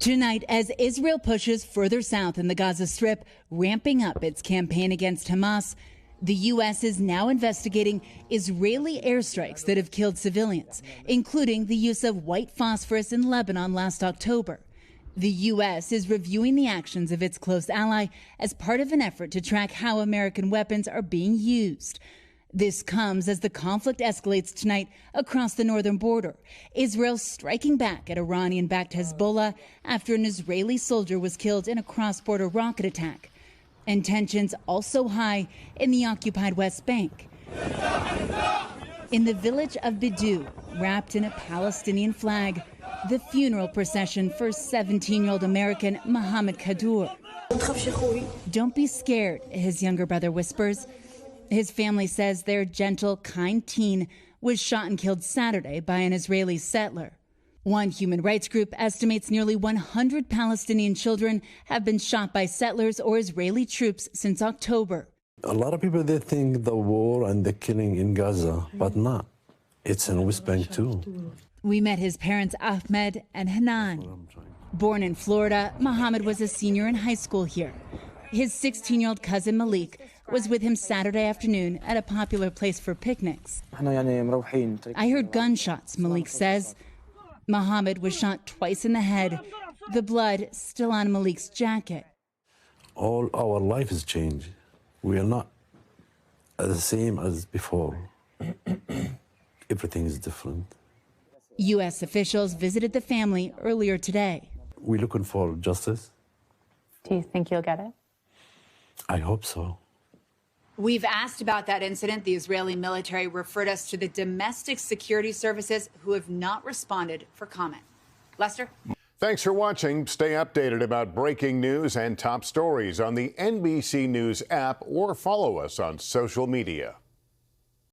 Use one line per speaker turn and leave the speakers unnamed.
Tonight, as Israel pushes further south in the Gaza Strip, ramping up its campaign against Hamas, the U.S. is now investigating Israeli airstrikes that have killed civilians, including the use of white phosphorus in Lebanon last October. The U.S. is reviewing the actions of its close ally as part of an effort to track how American weapons are being used. This comes as the conflict escalates tonight across the northern border. Israel striking back at Iranian-backed Hezbollah after an Israeli soldier was killed in a cross-border rocket attack. And tensions also high in the occupied West Bank. In the village of Bidu, wrapped in a Palestinian flag, the funeral procession for 17-year-old American Mohammed Kadour. Don't be scared, his younger brother whispers. His family says their gentle, kind teen was shot and killed Saturday by an Israeli settler. One human rights group estimates nearly 100 Palestinian children have been shot by settlers or Israeli troops since October.
A lot of people, they think the war and the killing in Gaza, but not. It's in West Bank too.
We met his parents, Ahmed and Hanan. Born in Florida, Mohammed was a senior in high school here. His 16-year-old cousin Malik was with him Saturday afternoon at a popular place for picnics. I heard gunshots, Malik says. Mohammed was shot twice in the head, the blood still on Malik's jacket.
All our life has changed. We are not the same as before. Everything is different.
U.S. officials visited the family earlier today.
We're looking for justice.
Do you think you'll get it?
I hope so.
We've asked about that incident. The Israeli military referred us to the domestic security services, who have not responded for comment. Lester?
Thanks for watching. Stay updated about breaking news and top stories on the NBC News app or follow us on social media.